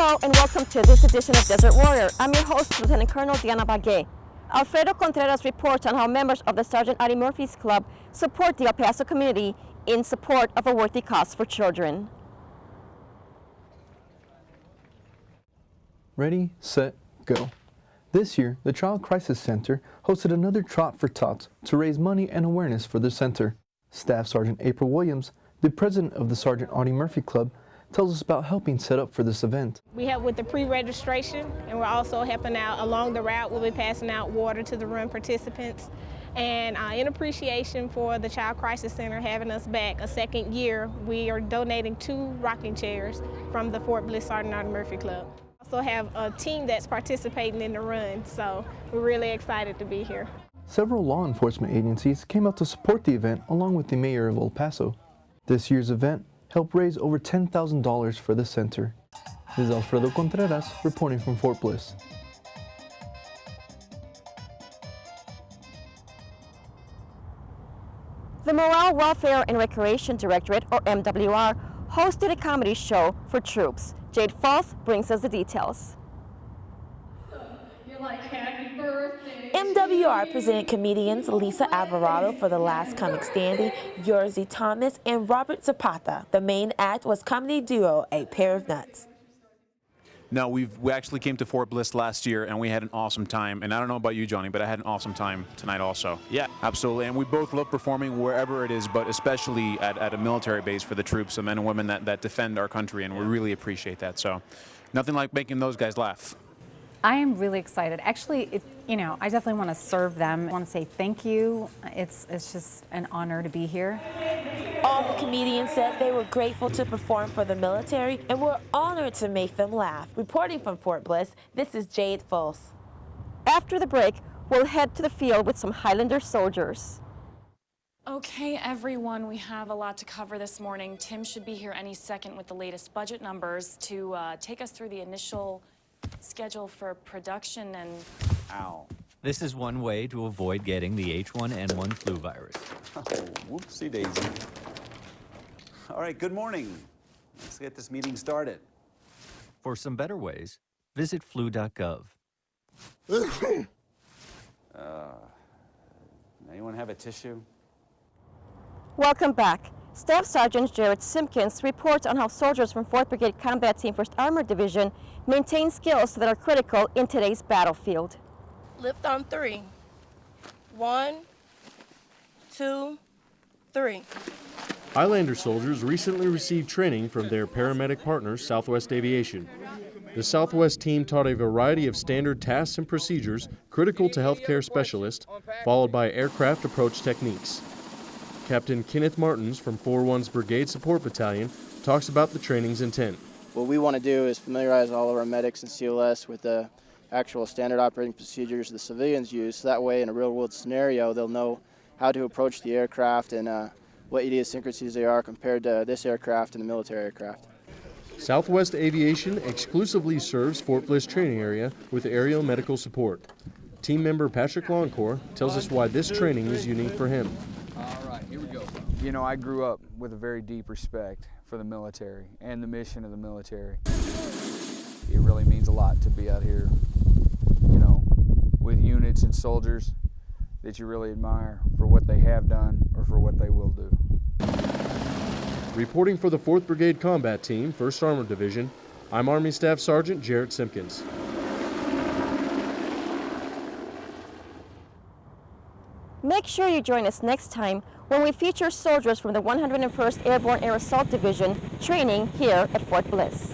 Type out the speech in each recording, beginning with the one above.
Hello and welcome to this edition of Desert Warrior. I'm your host, Lieutenant Colonel Diana Bagué. Alfredo Contreras reports on how members of the Sergeant Audie Murphy's Club support the El Paso community in support of a worthy cause for children. Ready, set, go. This year, the Child Crisis Center hosted another Trot for Tots to raise money and awareness for the center. Staff Sergeant April Williams, the president of the Sergeant Audie Murphy Club, tells us about helping set up for this event. We help with the pre-registration, and we're also helping out along the route. We'll be passing out water to the run participants. And in appreciation for the Child Crisis Center having us back a second year, we are donating 2 rocking chairs from the Fort Bliss Sergeant Audie Murphy Club. We also have a team that's participating in the run, so we're really excited to be here. Several law enforcement agencies came out to support the event along with the mayor of El Paso. This year's event helped raise over $10,000 for the center. This is Alfredo Contreras reporting from Fort Bliss. The Morale, Welfare, and Recreation Directorate, or MWR, hosted a comedy show for troops. Jade Falls brings us the details. You're like, happy birthday. MWR presented comedians Lisa Alvarado for The Last Comic Standing, Yorzy Thomas, and Robert Zapata. The main act was comedy duo A Pair of Nuts. No, we actually came to Fort Bliss last year and we had an awesome time. And I don't know about you, Johnny, but I had an awesome time tonight also. Yeah, absolutely. And we both love performing wherever it is, but especially at a military base for the troops, the men and women that defend our country, and we really appreciate that. So nothing like making those guys laugh. I am really excited. Actually, I definitely want to serve them. I want to say thank you. It's just an honor to be here. All the comedians said they were grateful to perform for the military and were honored to make them laugh. Reporting from Fort Bliss, this is Jade Fultz. After the break, we'll head to the field with some Highlander soldiers. Okay, everyone, we have a lot to cover this morning. Tim should be here any second with the latest budget numbers to take us through the initial schedule for production and... Ow. This is one way to avoid getting the H1N1 flu virus. Oh, whoopsie daisy. All right, good morning. Let's get this meeting started. For some better ways, visit flu.gov. Anyone have a tissue? Welcome back. Staff Sergeant Jared Simpkins reports on how soldiers from 4th Brigade Combat Team 1st Armored Division maintain skills that are critical in today's battlefield. Lift on 3. 1, 2, 3. Highlander soldiers recently received training from their paramedic partner, Southwest Aviation. The Southwest team taught a variety of standard tasks and procedures critical to healthcare specialists, followed by aircraft approach techniques. Captain Kenneth Martins from 4-1's Brigade Support Battalion talks about the training's intent. What we want to do is familiarize all of our medics and COS with the actual standard operating procedures the civilians use, so that way in a real-world scenario they'll know how to approach the aircraft and what idiosyncrasies they are compared to this aircraft and the military aircraft. Southwest Aviation exclusively serves Fort Bliss training area with aerial medical support. Team member Patrick Longcore tells us why this training is unique for him. All right, here we go. You know, I grew up with a very deep respect for the military and the mission of the military. It really means a lot to be out here, with units and soldiers that you really admire for what they have done or for what they will do. Reporting for the 4th Brigade Combat Team, 1st Armored Division, I'm Army Staff Sergeant Jared Simpkins. Make sure you join us next time when we feature soldiers from the 101st Airborne Air Assault Division training here at Fort Bliss.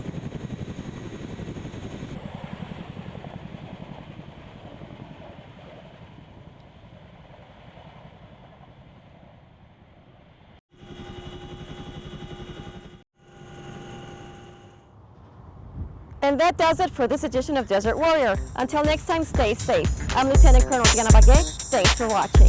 And that does it for this edition of Desert Warrior. Until next time, stay safe. I'm Lieutenant Colonel Diana Bagué. Thanks for watching.